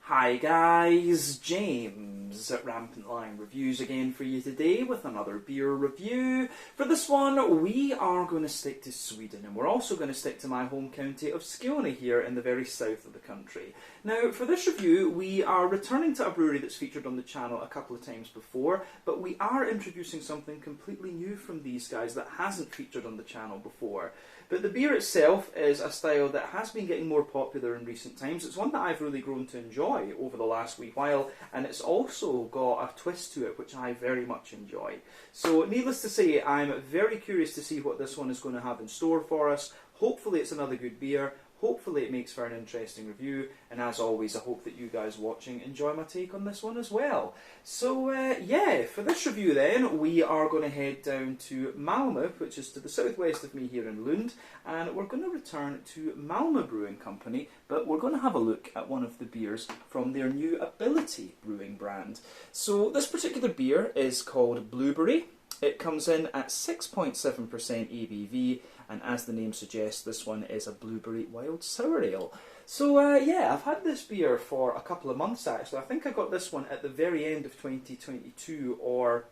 Hi guys, James at Rampant Lion Reviews again for you today with another beer review. For this one we are going to stick to Sweden, and we're also going to stick to my home county of Skåne here in the very south of the country. Now for this review we are returning to a brewery that's featured on the channel a couple of times before, but we are introducing something completely new from these guys that hasn't featured on the channel before. But the beer itself is a style that has been getting more popular in recent times. It's one that I've really grown to enjoy over the last wee while, and it's also got a twist to it which I very much enjoy. So needless to say, I'm very curious to see what this one is going to have in store for us. Hopefully it's another good beer. Hopefully it makes for an interesting review, and as always I hope that you guys watching enjoy my take on this one as well. So yeah, for this review then we are going to head down to Malmö, which is to the southwest of me here in Lund, and we're going to return to Malmö Brewing Company, but we're going to have a look at one of the beers from their new Ability brewing brand. So this particular beer is called Blueberry. It comes in at 6.7% ABV, and as the name suggests, this one is a blueberry wild sour ale. So yeah, I've had this beer for a couple of months actually. I think I got this one at the very end of 2022 or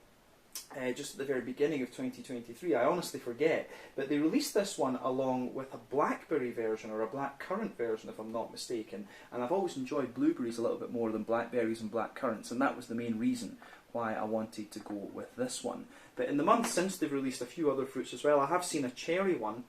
just at the very beginning of 2023, I honestly forget. But they released this one along with a blackberry version, or a blackcurrant version if I'm not mistaken, and I've always enjoyed blueberries a little bit more than blackberries and blackcurrants, and that was the main reason why I wanted to go with this one. But in the months since they've released a few other fruits as well. I have seen a cherry one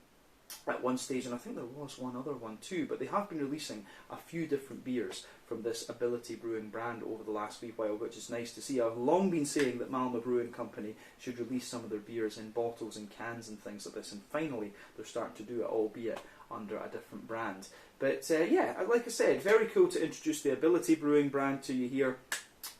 at one stage, and I think there was one other one too, but they have been releasing a few different beers from this Ability Brewing brand over the last wee while, which is nice to see. I've long been saying that Malmö Brewing Company should release some of their beers in bottles and cans and things like this, and finally they're starting to do it, albeit under a different brand. But yeah, like I said, very cool to introduce the Ability Brewing brand to you here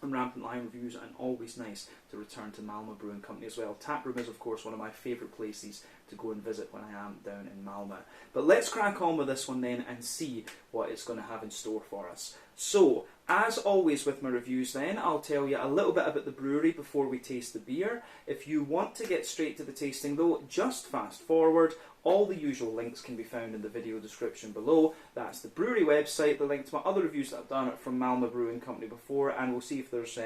on Rampant Lion Reviews, and always nice to return to Malmö Brewing Company as well. Taproom is of course one of my favourite places to go and visit when I am down in Malmö. But let's crack on with this one then and see what it's going to have in store for us. So, as always with my reviews then, I'll tell you a little bit about the brewery before we taste the beer. If you want to get straight to the tasting though, just fast forward. All the usual links can be found in the video description below. That's the brewery website, the link to my other reviews that I've done from Malmö Brewing Company before, and we'll see if there's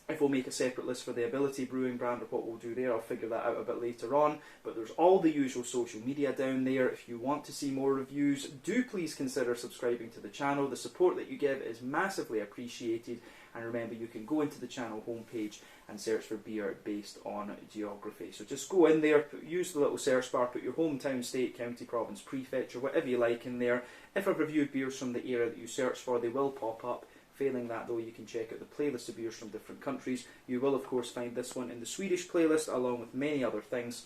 if we'll make a separate list for the Ability Brewing brand or what we'll do there. I'll figure that out a bit later on. But there's all the usual social media down there. If you want to see more reviews, do please consider subscribing to the channel. The support that you give is massively appreciated. And remember, you can go into the channel homepage and search for beer based on geography. So just go in there, use the little search bar, put your hometown, state, county, province, prefecture, whatever you like in there. If I've reviewed beers from the area that you search for, they will pop up. Failing that though, you can check out the playlist of beers from different countries. You will of course find this one in the Swedish playlist along with many other things,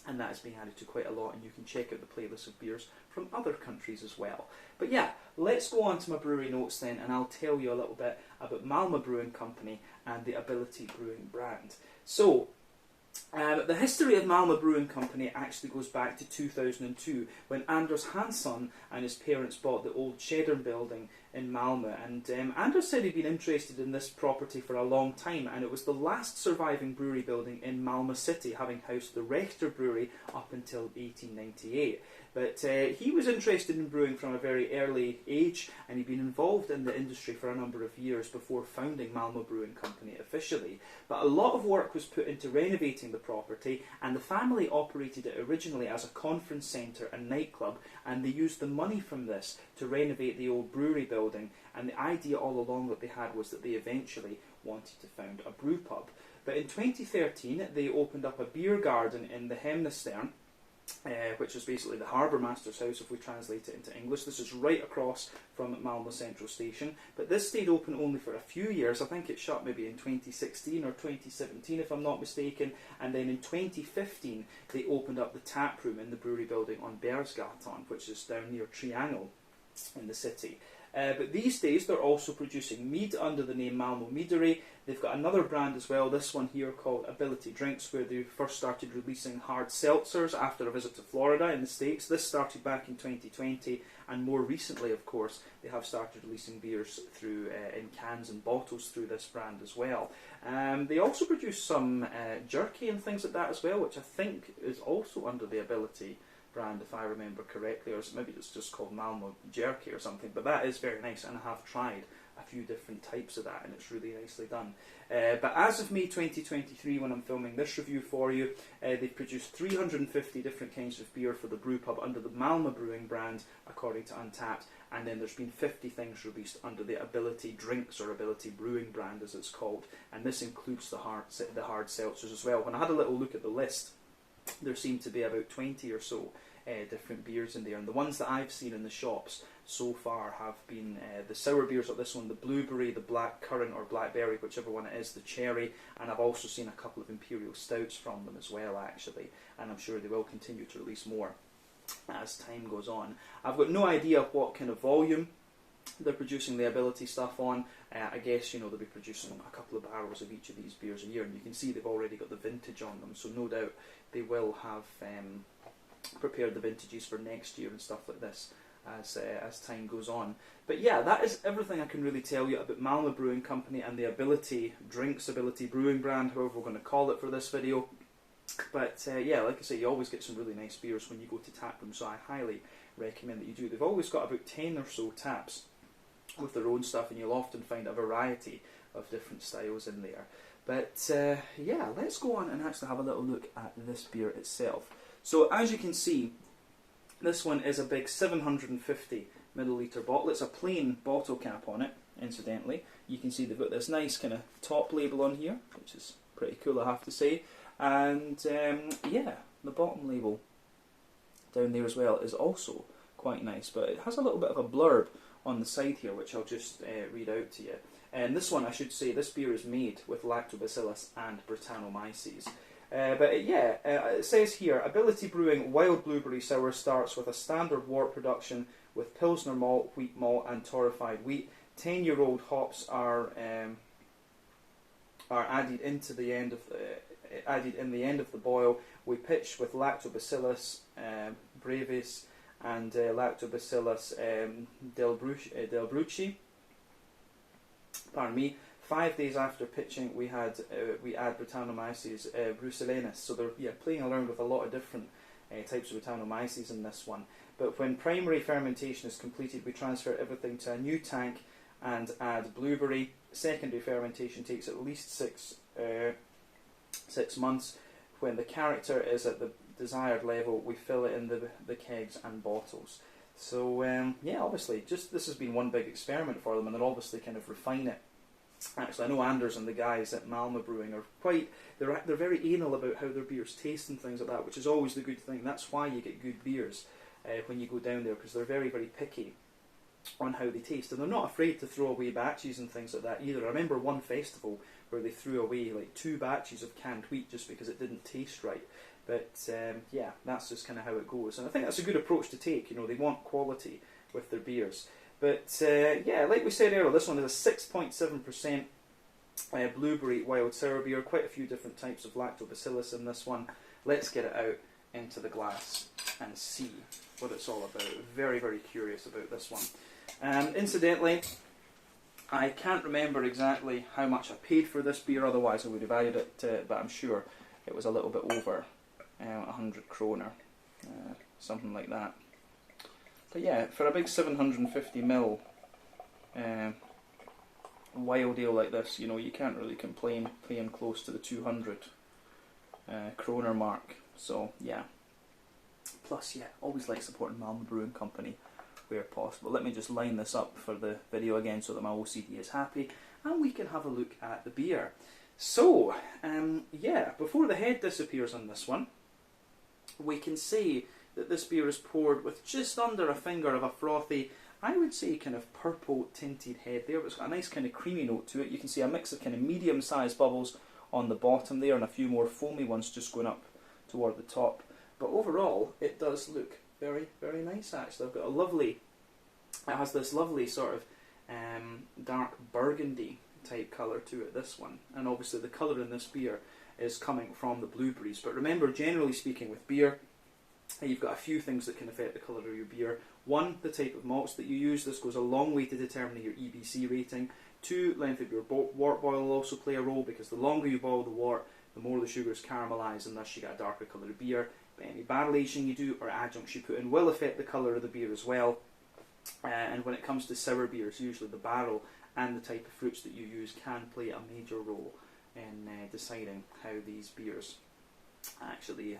and that is being added to quite a lot, and you can check out the playlist of beers from other countries as well. But yeah, let's go on to my brewery notes then, and I'll tell you a little bit about Malmö Brewing Company and the Ability Brewing brand. So, the history of Malmö Brewing Company actually goes back to 2002 when Anders Hansson and his parents bought the old Cheddar building in Malmö, and Anders said he'd been interested in this property for a long time, and it was the last surviving brewery building in Malmö city, having housed the Rechter brewery up until 1898. But he was interested in brewing from a very early age, and he'd been involved in the industry for a number of years before founding Malmö Brewing Company officially. But a lot of work was put into renovating the property, and the family operated it originally as a conference centre and nightclub, and they used the money from this to renovate the old brewery building, and the idea all along that they had was that they eventually wanted to found a brew pub. But in 2013 they opened up a beer garden in the Hemnestern, which is basically the harbour master's house if we translate it into English. This is right across from Malmö Central Station, but this stayed open only for a few years. I think it shut maybe in 2016 or 2017 if I'm not mistaken, and then in 2015 they opened up the tap room in the brewery building on Bergsgatan, which is down near Triangle in the city. But these days they're also producing mead under the name Malmö Meadery. They've got another brand as well, this one here called Ability Drinks, where they first started releasing hard seltzers after a visit to Florida in the States. This started back in 2020, and more recently of course they have started releasing beers through in cans and bottles through this brand as well. They also produce some jerky and things like that as well, which I think is also under the Ability brand if I remember correctly, or maybe it's just called Malmö Jerky or something, but that is very nice and I have tried a few different types of that, and it's really nicely done. But as of May 2023, when I'm filming this review for you, they've produced 350 different kinds of beer for the brew pub under the Malmö Brewing brand, according to Untappd, and then there's been 50 things released under the Ability Drinks or Ability Brewing brand, as it's called, and this includes the hard seltzers as well. When I had a little look at the list, there seemed to be about 20 or so different beers in there, and the ones that I've seen in the shops so far have been the sour beers like this one, the blueberry, the black currant or blackberry, whichever one it is, the cherry, and I've also seen a couple of imperial stouts from them as well, actually, and I'm sure they will continue to release more as time goes on. I've got no idea what kind of volume they're producing the Ability stuff on. I guess, you know, they'll be producing a couple of barrels of each of these beers a year, and you can see they've already got the vintage on them, so no doubt they will have prepared the vintages for next year and stuff like this as time goes on. But yeah, that is everything I can really tell you about Malmö Brewing Company and the Ability Drinks, Ability Brewing brand, however we're going to call it for this video. But yeah, like I say, you always get some really nice beers when you go to tap room, so I highly recommend that you do. They've always got about 10 or so taps with their own stuff, and you'll often find a variety of different styles in there. But yeah, let's go on and actually have a little look at this beer itself. So as you can see, this one is a big 750 milliliter bottle. It's a plain bottle cap on it, incidentally. You can see they've got this nice kind of top label on here, which is pretty cool, I have to say. And yeah, the bottom label down there as well is also quite nice, but it has a little bit of a blurb on the side here, which I'll just read out to you. And this one, I should say, this beer is made with lactobacillus and Brettanomyces. But yeah, it says here, Ability Brewing Wild Blueberry Sour starts with a standard wort production with Pilsner malt, wheat malt and torrefied wheat. 10-year-old hops are added into the end of the end of the boil. We pitch with Lactobacillus brevis and Lactobacillus delbrueckii. Pardon me. 5 days after pitching, we add Brettanomyces brucellosus. So they're playing around with a lot of different types of Brettanomyces in this one. But when primary fermentation is completed, we transfer everything to a new tank and add blueberry. Secondary fermentation takes at least 6 months. When the character is at the desired level, we fill it in the kegs and bottles. So yeah, obviously, just this has been one big experiment for them, and they're obviously kind of refine it. Actually, I know Anders and the guys at Malmö Brewing are they're very anal about how their beers taste and things like that, which is always the good thing. That's why you get good beers when you go down there, because they're very, very picky on how they taste, and they're not afraid to throw away batches and things like that either. I remember one festival where they threw away like 2 batches of canned wheat just because it didn't taste right. But yeah, that's just kind of how it goes, and I think that's a good approach to take. You know, they want quality with their beers. But yeah, like we said earlier, this one is a 6.7% blueberry wild sour beer. Quite a few different types of lactobacillus in this one. Let's get it out into the glass and see what it's all about. Very, very curious about this one. Incidentally, I can't remember exactly how much I paid for this beer, otherwise I would have valued it, but I'm sure it was a little bit over 100 kroner, something like that. But yeah, for a big 750ml wild ale like this, you know, you can't really complain paying close to the 200 kroner mark. So yeah. Plus, yeah, always like supporting Malmö Brewing Company where possible. Let me just line this up for the video again so that my OCD is happy, and we can have a look at the beer. So, yeah, before the head disappears on this one, we can see that this beer is poured with just under a finger of a frothy, I would say kind of purple tinted head there, but it's got a nice kind of creamy note to it. You can see a mix of kind of medium sized bubbles on the bottom there and a few more foamy ones just going up toward the top. But overall, it does look very, very nice actually. I've got a lovely, it has this lovely sort of dark burgundy type colour to it, this one. And obviously the colour in this beer is coming from the blueberries. But remember, generally speaking with beer, you've got a few things that can affect the colour of your beer. 1, the type of malts that you use. This goes a long way to determining your EBC rating. 2, length of your wort boil will also play a role, because the longer you boil the wort, the more the sugars caramelise, and thus you get a darker coloured beer. But any barrel aging you do or adjuncts you put in will affect the colour of the beer as well. And when it comes to sour beers, usually the barrel and the type of fruits that you use can play a major role in deciding how these beers actually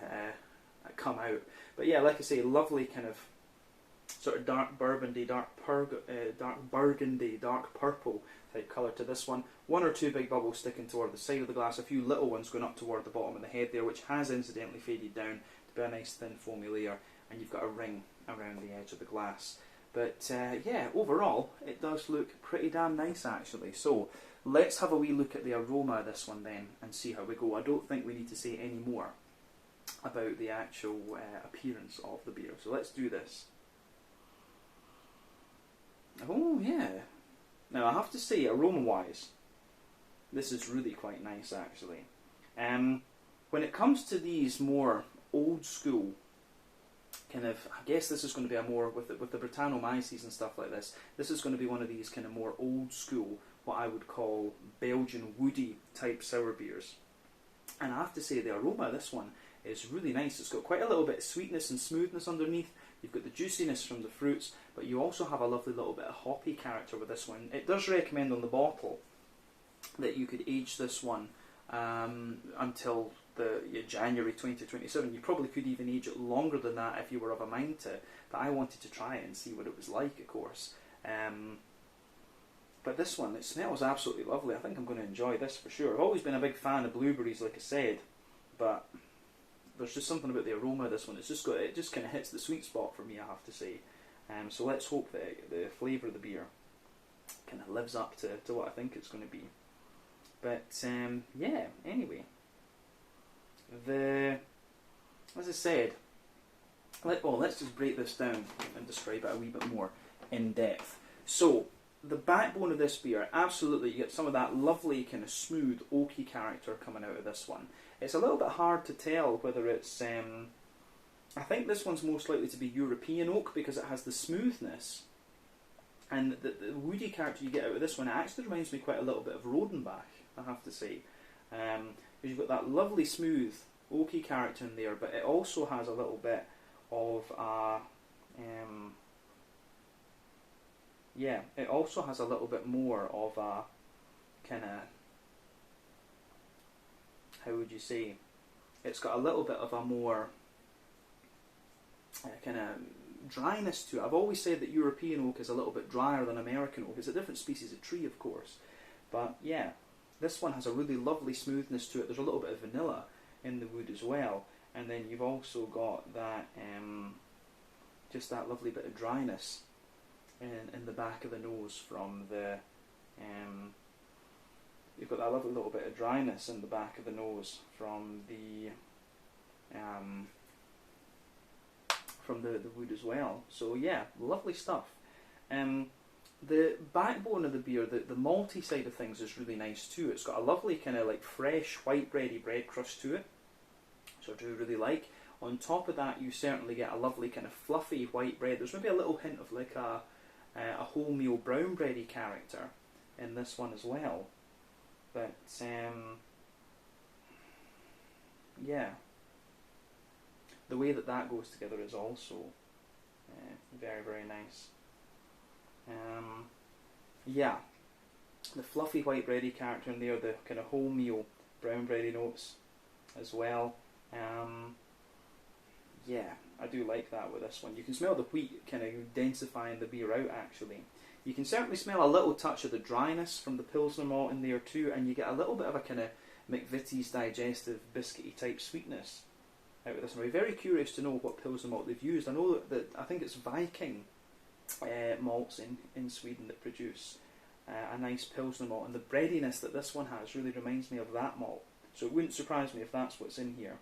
come out. But yeah, like I say, lovely kind of sort of dark burgundy, dark burgundy, dark purple type colour to this one. One or two big bubbles sticking toward the side of the glass, a few little ones going up toward the bottom of the head there, which has incidentally faded down to be a nice thin foamy layer, and you've got a ring around the edge of the glass. But yeah, overall, it does look pretty damn nice actually. So let's have a wee look at the aroma of this one then and see how we go. I don't think we need to say any more about the actual appearance of the beer. So let's do this. Oh yeah. Now I have to say, aroma-wise, this is really quite nice actually. When it comes to these more old school kind of, I guess this is going to be a more, with the Brettanomyces and stuff like this, this is going to be one of these kind of more old school, what I would call Belgian woody type sour beers. And I have to say the aroma of this one is really nice. It's got quite a little bit of sweetness and smoothness underneath. You've got the juiciness from the fruits, but you also have a lovely little bit of hoppy character with this one. It does recommend on the bottle that you could age this one until January 2027. You probably could even age it longer than that if you were of a mind to, but I wanted to try it and see what it was like, of course. But this one, it smells absolutely lovely. I think I'm going to enjoy this for sure. I've always been a big fan of blueberries, like I said, but there's just something about the aroma of this one. It just kind of hits the sweet spot for me, I have to say. So let's hope that the flavour of the beer kind of lives up to what I think it's going to be. But yeah, anyway, as I said, let's just break this down and describe it a wee bit more in depth. So the backbone of this beer, absolutely, you get some of that lovely kind of smooth oaky character coming out of this one. It's a little bit hard to tell whether it's, I think this one's most likely to be European oak because it has the smoothness. And the woody character you get out of this one, it actually reminds me quite a little bit of Rodenbach, I have to say. Because you've got that lovely smooth oaky character in there, but it also has a little bit of a, yeah, it also has a little bit more of a kind of, how would you say, it's got a little bit of a more kind of dryness to it. I've always said that European oak is a little bit drier than American oak. It's a different species of tree, of course, but yeah, this one has a really lovely smoothness to it. There's a little bit of vanilla in the wood as well, and then you've also got that just that lovely bit of dryness in the back of the nose from the you've got that lovely little bit of dryness in the back of the nose from the wood as well. So yeah, lovely stuff. The backbone of the beer, the malty side of things is really nice too. It's got a lovely kind of like fresh white bready bread crust to it, so I do really like. On top of that, you certainly get a lovely kind of fluffy white bread. There's maybe a little hint of like a wholemeal brown bready character in this one as well. But yeah, the way that goes together is also very, very nice. Yeah, the fluffy white bready character in there, the kind of wholemeal brown bready notes as well. Yeah, I do like that with this one. You can smell the wheat kind of densifying the beer out actually. You can certainly smell a little touch of the dryness from the Pilsner malt in there too, and you get a little bit of a kind of McVitie's digestive biscuity type sweetness out of this one. I'm very curious to know what Pilsner malt they've used. I know that I think it's Viking malts in Sweden that produce a nice Pilsner malt, and the breadiness that this one has really reminds me of that malt. So it wouldn't surprise me if that's what's in here.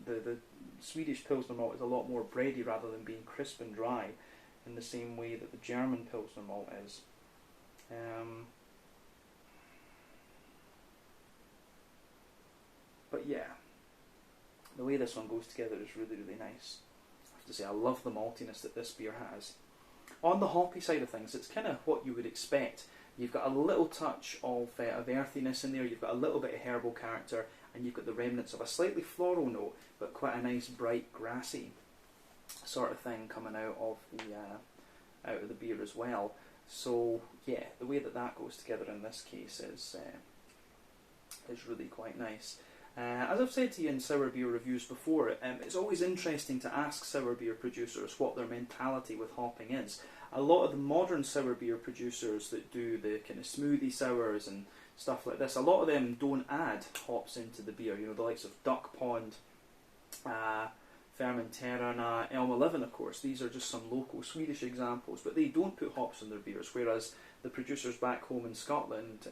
The Swedish Pilsner malt is a lot more bready rather than being crisp and dry in the same way that the German Pilsner malt is. But yeah, the way this one goes together is really, really nice. I have to say, I love the maltiness that this beer has. On the hoppy side of things, it's kind of what you would expect. You've got a little touch of earthiness in there, you've got a little bit of herbal character, and you've got the remnants of a slightly floral note, but quite a nice bright grassy sort of thing coming out of the beer as well. So yeah, the way that that goes together in this case is really quite nice. As I've said to you in sour beer reviews before, it's always interesting to ask sour beer producers what their mentality with hopping is. A lot of the modern sour beer producers that do the kind of smoothie sours and stuff like this, a lot of them don't add hops into the beer. You know, the likes of Duck Pond, Fermentera and Elm 11, of course. These are just some local Swedish examples, but they don't put hops in their beers, whereas the producers back home in Scotland,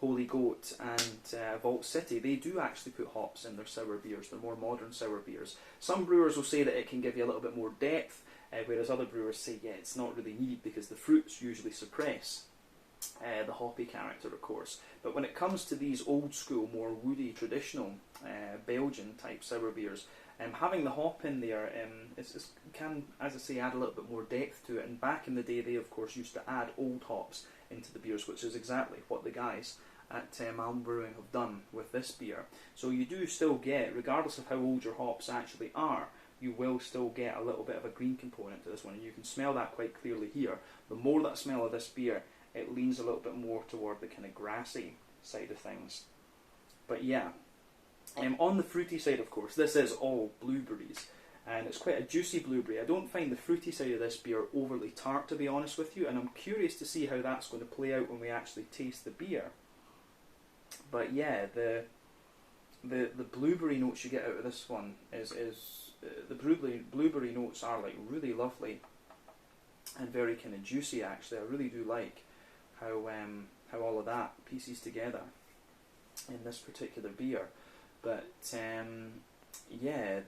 Holy Goat and Vault City, they do actually put hops in their sour beers, their more modern sour beers. Some brewers will say that it can give you a little bit more depth, whereas other brewers say, yeah, it's not really needed because the fruits usually suppress the hoppy character, of course. But when it comes to these old school, more woody, traditional Belgian type sour beers, having the hop in there can, as I say, add a little bit more depth to it. And back in the day, they of course used to add old hops into the beers, which is exactly what the guys at Malmö Brewing have done with this beer. So you do still get, regardless of how old your hops actually are, you will still get a little bit of a green component to this one, and you can smell that quite clearly here. The more that smell of this beer, it leans a little bit more toward the kind of grassy side of things. But yeah, on the fruity side, of course, this is all blueberries, and it's quite a juicy blueberry. I don't find the fruity side of this beer overly tart, to be honest with you, and I'm curious to see how that's going to play out when we actually taste the beer. But yeah, the blueberry notes you get out of this one is the blueberry notes are like really lovely and very kind of juicy. Actually, I really do like how all of that pieces together in this particular beer. But yeah,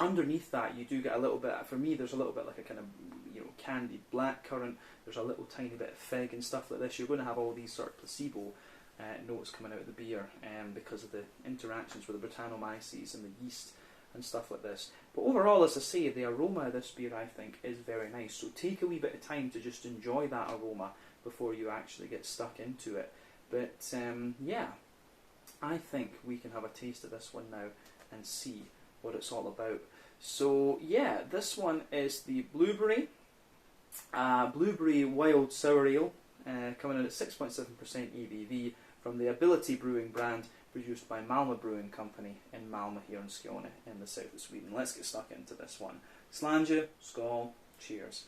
underneath that you do get a little bit. For me, there's a little bit like a kind of candied blackcurrant. There's a little tiny bit of fig and stuff like this. You're going to have all these sort of placebo notes coming out of the beer because of the interactions with the Brettanomyces and the yeast and stuff like this. But overall, as I say, the aroma of this beer I think is very nice. So take a wee bit of time to just enjoy that aroma before you actually get stuck into it. But yeah, I think we can have a taste of this one now and see what it's all about. So yeah, this one is the Blueberry Wild Sour Ale, coming in at 6.7% ABV from the Ability Brewing brand, produced by Malmö Brewing Company in Malmö here in Skåne in the south of Sweden. Let's get stuck into this one. Slange, skål, cheers.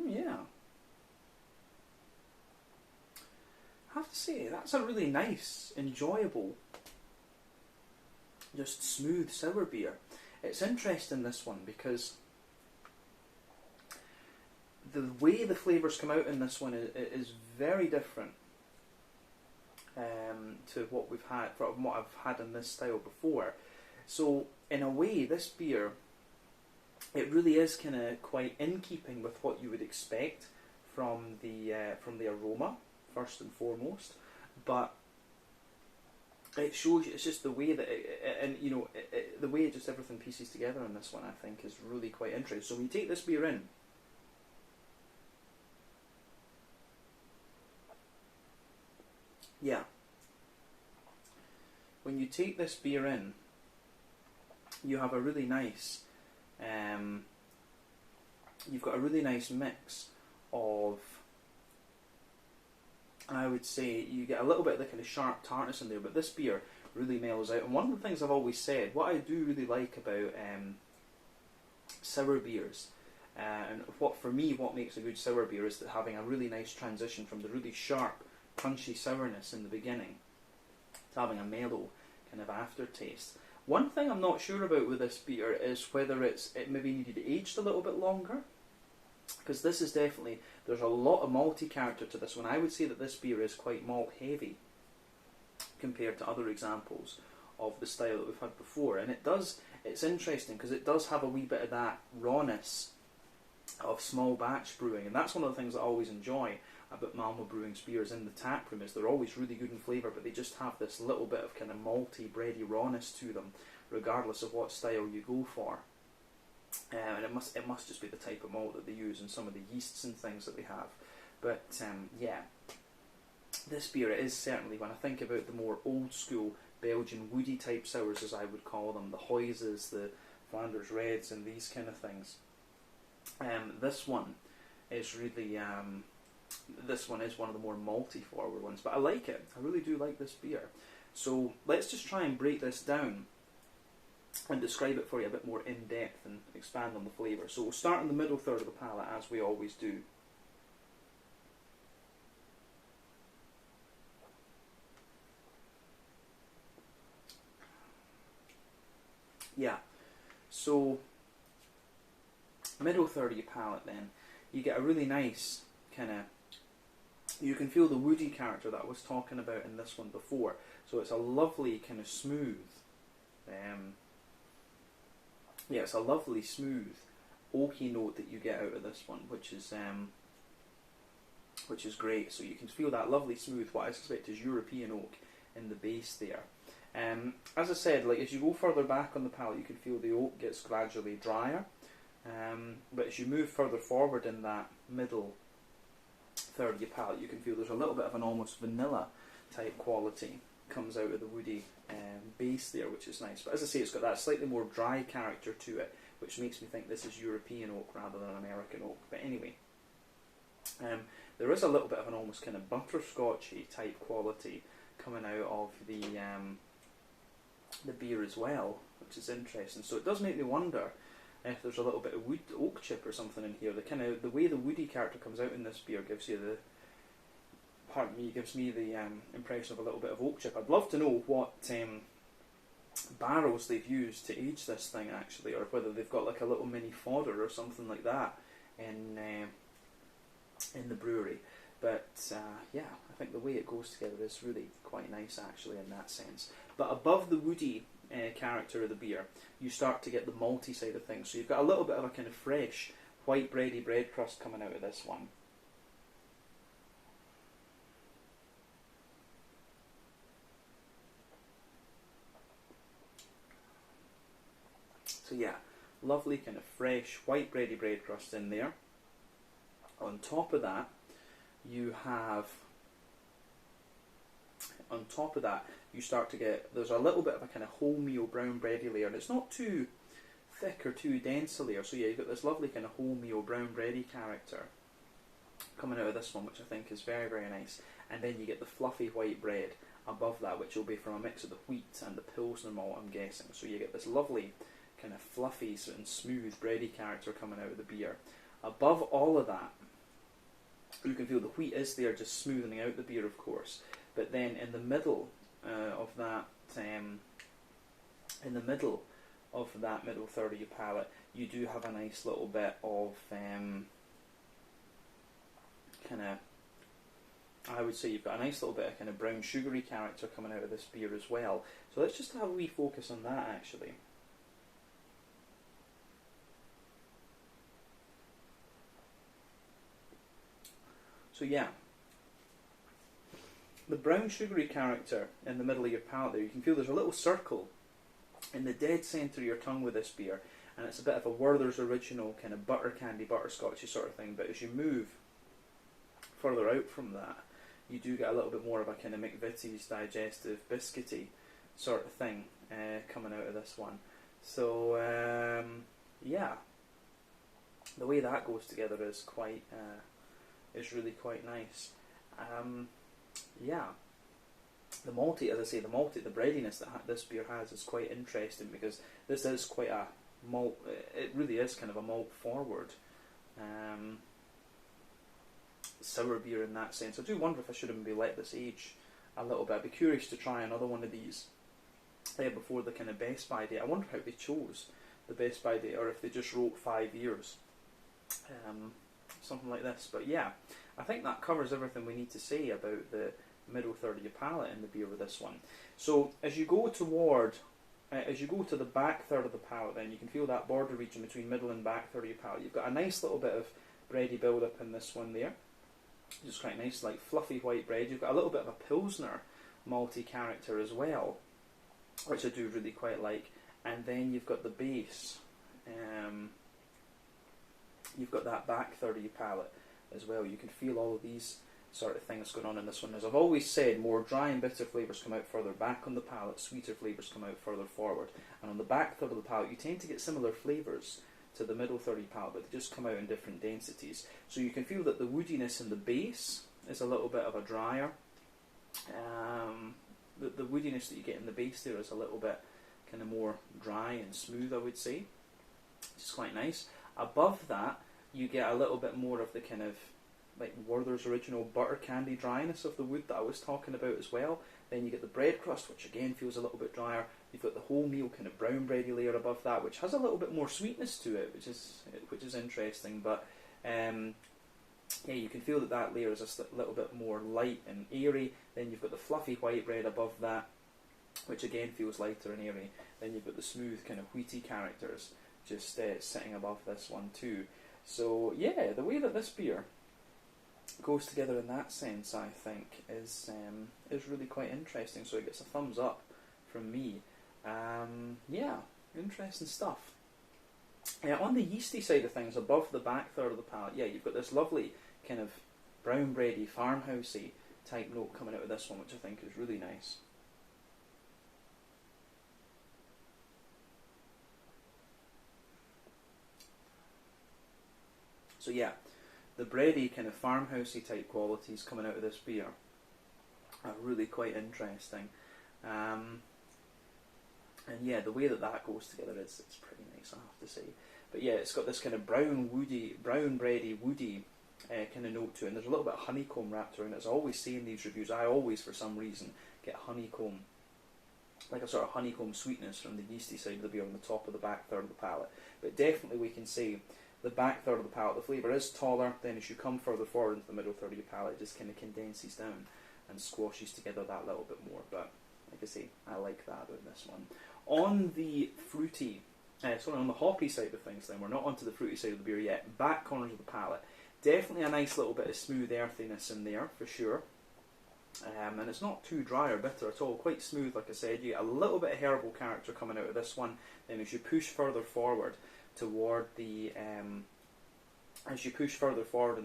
Yeah. I have to say, that's a really nice, enjoyable, just smooth sour beer. It's interesting, this one, because the way the flavours come out in this one is very different to what we've had, from what I've had in this style before. So in a way, this beer, it really is kind of quite in keeping with what you would expect from the aroma, first and foremost, but it shows you, it's just the way that the way just everything pieces together in this one, I think, is really quite interesting. So when you take this beer in, yeah, when you take this beer in, you have a really nice, you've got a really nice mix of, I would say, you get a little bit of the kind of sharp tartness in there, but this beer really mellows out. And one of the things I've always said, what I do really like about sour beers, and what makes a good sour beer is that having a really nice transition from the really sharp, punchy sourness in the beginning to having a mellow kind of aftertaste. One thing I'm not sure about with this beer is whether it maybe needed aged a little bit longer, because this is definitely, there's a lot of malty character to this one. I would say that this beer is quite malt heavy compared to other examples of the style that we've had before, and it's interesting because it does have a wee bit of that rawness of small batch brewing, and that's one of the things I always enjoy about Malmö Brewing's beers in the tap room, is they're always really good in flavour, but they just have this little bit of kind of malty, bready rawness to them, regardless of what style you go for. and it must just be the type of malt that they use and some of the yeasts and things that they have. But yeah, this beer, it is certainly, when I think about the more old school Belgian woody type sours, as I would call them, the Huizes, the Flanders Reds and these kind of things, this one is really, this one is one of the more malty forward ones, but I like it. I really do like this beer. So let's just try and break this down and describe it for you a bit more in depth and expand on the flavour. So we'll start in the middle third of the palate, as we always do. Yeah, so middle third of your palate then, you get a really nice kind of, you can feel the woody character that I was talking about in this one before. So it's a lovely kind of smooth, yeah, it's a lovely smooth oaky note that you get out of this one, which is great. So you can feel that lovely smooth, what I suspect is European oak in the base there. As I said, like as you go further back on the palate, you can feel the oak gets gradually drier. But as you move further forward in that middle third of your palate, you can feel there's a little bit of an almost vanilla type quality comes out of the woody base there, which is nice. But as I say, it's got that slightly more dry character to it, which makes me think this is European oak rather than American oak. But anyway, there is a little bit of an almost kind of butterscotchy type quality coming out of the beer as well, which is interesting. So it does make me wonder if there's a little bit of oak chip or something in here. The way the woody character comes out in this beer gives you the, pardon me, gives me the impression of a little bit of oak chip. I'd love to know what barrels they've used to age this thing actually, or whether they've got like a little mini fodder or something like that in the brewery. But yeah, I think the way it goes together is really quite nice actually in that sense. But above the woody character of the beer, you start to get the malty side of things. So you've got a little bit of a kind of fresh white bready bread crust coming out of this one. So yeah, lovely kind of fresh white bready bread crust in there. On top of that, you have, on top of that, you start to get, there's a little bit of a kind of wholemeal brown bready layer, and it's not too thick or too dense a layer. So yeah, you've got this lovely kind of wholemeal brown bready character coming out of this one, which I think is very, very nice. And then you get the fluffy white bread above that, which will be from a mix of the wheat and the Pilsner malt, I'm guessing. So you get this lovely kind of fluffy and smooth bready character coming out of the beer. Above all of that, you can feel the wheat is there, just smoothing out the beer, of course. But then in the middle of that, middle third of your palate, you do have a nice little bit of kind of, I would say you've got a nice little bit of kind of brown sugary character coming out of this beer as well. So let's just have a wee focus on that actually. So yeah, the brown sugary character in the middle of your palate there, you can feel there's a little circle in the dead centre of your tongue with this beer, and it's a bit of a Werther's Original kind of butter candy, butterscotchy sort of thing. But as you move further out from that, you do get a little bit more of a kind of McVitie's digestive biscuity sort of thing coming out of this one. So yeah, the way that goes together is quite is really quite nice. Yeah, the malty, as I say, the breadiness that this beer has is quite interesting, because this is quite a malt. It really is kind of a malt forward sour beer in that sense. I do wonder if I should maybe let this age a little bit. I'd be curious to try another one of these before the kind of best by date. I wonder how they chose the best by date, or if they just wrote 5 years, something like this. But yeah, I think that covers everything we need to say about the middle third of your palate in the beer with this one. So as you go toward, as you go to the back third of the palate, then you can feel that border region between middle and back third of your palate. You've got a nice little bit of bready build up in this one there. Just quite nice, like fluffy white bread. You've got a little bit of a Pilsner malty character as well, which I do really quite like. And then you've got the base, you've got that back third of your palate as well. You can feel all of these sort of things going on in this one. As I've always said, more dry and bitter flavours come out further back on the palate, sweeter flavours come out further forward. And on the back third of the palate, you tend to get similar flavours to the middle third of your palate, but they just come out in different densities. So you can feel that the woodiness in the base is a little bit of a drier. The woodiness that you get in the base there is a little bit kind of more dry and smooth, I would say, which is quite nice. Above that, you get a little bit more of the kind of like Werther's original butter candy dryness of the wood that I was talking about as well. Then you get the bread crust, which again feels a little bit drier. You've got the wholemeal kind of brown bready layer above that, which has a little bit more sweetness to it, which is interesting. But yeah, you can feel that that layer is a little bit more light and airy. Then you've got the fluffy white bread above that, which again feels lighter and airy. Then you've got the smooth kind of wheaty characters just sitting above this one too. So yeah, the way that this beer goes together in that sense, I think, is really quite interesting. So it gets a thumbs up from me. Yeah, interesting stuff. On the yeasty side of things, above the back third of the palate, yeah, you've got this lovely kind of brown bready, farmhousey type note coming out of this one, which I think is really nice. So yeah, the bready kind of farmhousey type qualities coming out of this beer are really quite interesting. And yeah, the way that that goes together is pretty nice, I have to say. But yeah, it's got this kind of brown bready, woody kind of note to it. And there's a little bit of honeycomb wrapped around it. As I always say in these reviews, I always, for some reason, get honeycomb, like a sort of honeycomb sweetness from the yeasty side of the beer on the top of the back third of the palate. But definitely we can say the back third of the palate, the flavour is taller. Then as you come further forward into the middle third of your palate, it just kind of condenses down and squashes together that little bit more. But like I say, I like that about this one. On the fruity, on the hoppy side of things then, we're not onto the fruity side of the beer yet, back corners of the palate, definitely a nice little bit of smooth earthiness in there, for sure. And it's not too dry or bitter at all, quite smooth, like I said. You get a little bit of herbal character coming out of this one. Then as you push further forward toward the, in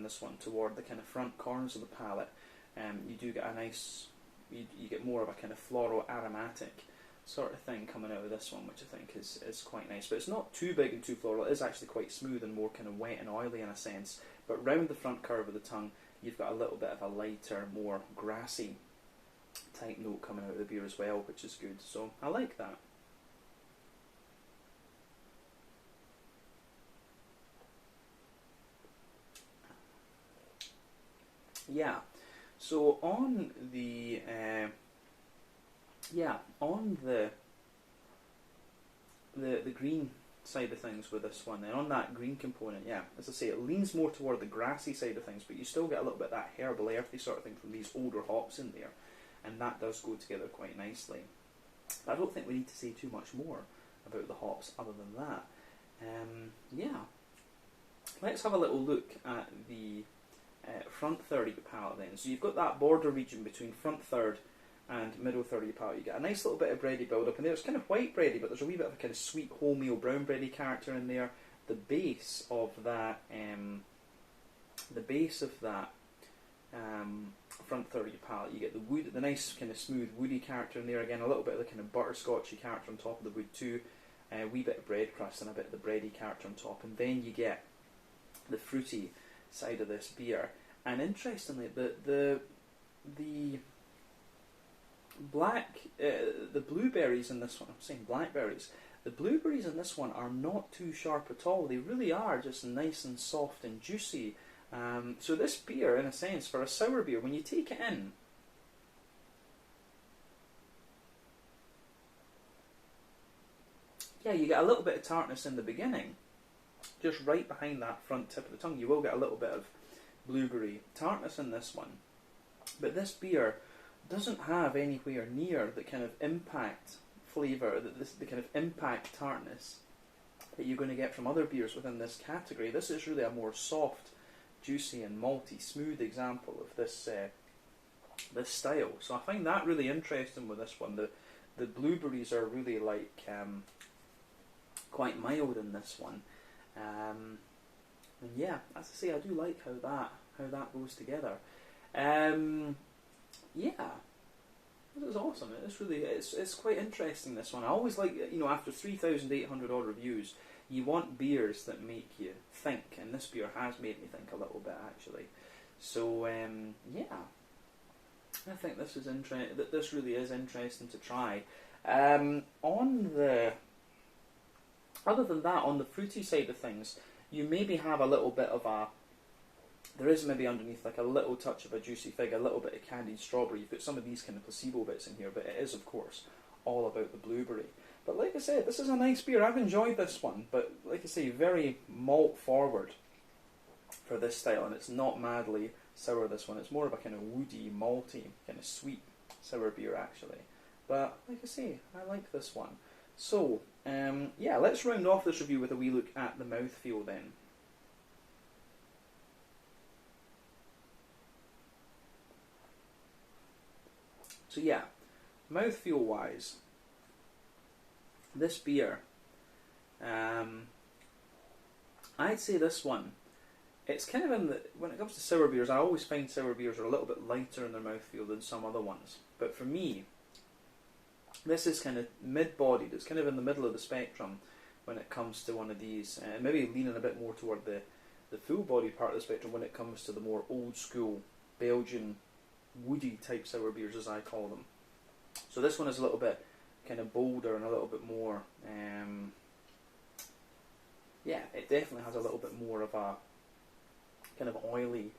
this one, toward the kind of front corners of the palate, you do get a nice, you get more of a kind of floral aromatic sort of thing coming out of this one, which I think is quite nice. But it's not too big and too floral. It is actually quite smooth and more kind of wet and oily in a sense. But round the front curve of the tongue, you've got a little bit of a lighter, more grassy type note coming out of the beer as well, which is good. So I like that. Yeah. So on the the green side of things with this one, then on that green component, yeah, as I say, it leans more toward the grassy side of things, but you still get a little bit of that herbal, earthy sort of thing from these older hops in there, and that does go together quite nicely. But I don't think we need to say too much more about the hops other than that. Yeah, let's have a little look at the front third of your palate then. So you've got that border region between front third and middle third of your palate. You get a nice little bit of bready build up in there. It's kind of white bready, but there's a wee bit of a kind of sweet wholemeal brown bready character in there. The base of that, front third of your palate, you get the wood, the nice kind of smooth woody character in there. Again, a little bit of the kind of butterscotchy character on top of the wood too. A wee bit of bread crust and a bit of the bready character on top, and then you get the fruity side of this beer. And interestingly, the blueberries in this one, I'm saying blackberries, the blueberries in this one are not too sharp at all. They really are just nice and soft and juicy. So this beer, in a sense, for a sour beer, when you take it in, yeah, you get a little bit of tartness in the beginning, just right behind that front tip of the tongue. You will get a little bit of blueberry tartness in this one, but this beer doesn't have anywhere near the kind of impact flavour, the kind of impact tartness that you're going to get from other beers within this category. This is really a more soft, juicy and malty, smooth example of this this style. So I find that really interesting with this one. The blueberries are really like quite mild in this one. And yeah, as I say, I do like how that goes together. Yeah, this is awesome. It's quite interesting, this one. I always like, after 3,800 odd reviews, you want beers that make you think, and this beer has made me think a little bit, actually. So yeah, I think this is this really is interesting to try. Other than that, on the fruity side of things, you maybe have a little bit of there is maybe underneath like a little touch of a juicy fig, a little bit of candied strawberry. You've got some of these kind of placebo bits in here, but it is, of course, all about the blueberry. But like I said, this is a nice beer. I've enjoyed this one, but like I say, very malt forward for this style, and it's not madly sour, this one. It's more of a kind of woody, malty, kind of sweet sour beer, actually. But like I say, I like this one. So, yeah, let's round off this review with a wee look at the mouthfeel then. So yeah, mouthfeel wise, this beer, I'd say this one, it's kind of when it comes to sour beers, I always find sour beers are a little bit lighter in their mouthfeel than some other ones. But for me, this is kind of mid-bodied, it's kind of in the middle of the spectrum when it comes to one of these, maybe leaning a bit more toward the full-bodied part of the spectrum when it comes to the more old-school Belgian woody type sour beers, as I call them. So this one is a little bit kind of bolder and a little bit more, yeah, it definitely has a little bit more of a kind of oily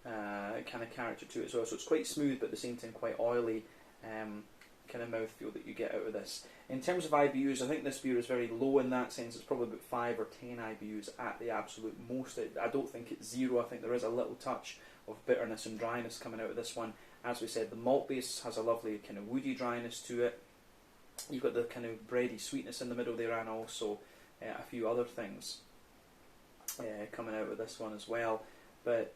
kind of character to it as well. So it's quite smooth, but at the same time quite oily kind of mouthfeel that you get out of this. In terms of IBUs, I think this beer is very low in that sense. It's probably about 5 or 10 IBUs at the absolute most. I don't think it's 0. I think there is a little touch of bitterness and dryness coming out of this one. As we said, the malt base has a lovely kind of woody dryness to it. You've got the kind of bready sweetness in the middle there, and also a few other things coming out of this one as well. But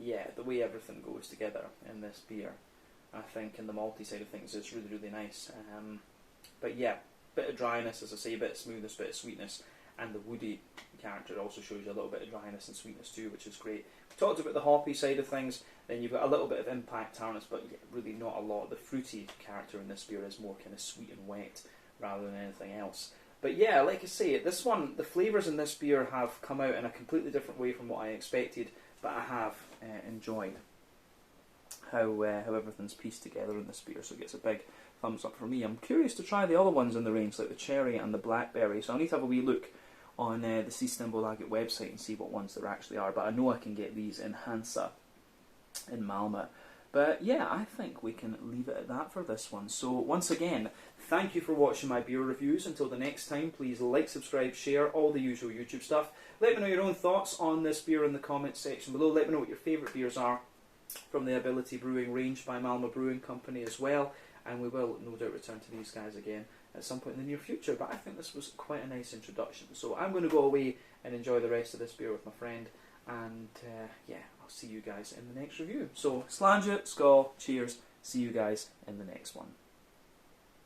yeah, the way everything goes together in this beer, I think, in the malty side of things, it's really, really nice. But yeah, bit of dryness, as I say, a bit of smoothness, bit of sweetness, and the woody character also shows you a little bit of dryness and sweetness too, which is great. We talked about the hoppy side of things, then you've got a little bit of impact tartness, but yeah, really not a lot. The fruity character in this beer is more kind of sweet and wet rather than anything else. But yeah, like I say, this one, the flavours in this beer have come out in a completely different way from what I expected, but I have enjoyed how everything's pieced together in this beer, so it gets a big thumbs up for me. I'm curious to try the other ones in the range, like the cherry and the blackberry, so I'll need to have a wee look on the Systembolaget website and see what ones there actually are, but I know I can get these in Hansa in Malmö. But yeah, I think we can leave it at that for this one. So once again, thank you for watching my beer reviews. Until the next time, please like, subscribe, share, all the usual YouTube stuff. Let me know your own thoughts on this beer in the comments section below. Let me know what your favourite beers are from the Ability Brewing range by Malmö Brewing Company as well. And we will no doubt return to these guys again at some point in the near future. But I think this was quite a nice introduction. So I'm going to go away and enjoy the rest of this beer with my friend. And yeah, I'll see you guys in the next review. So, sláinte, skål, cheers, see you guys in the next one.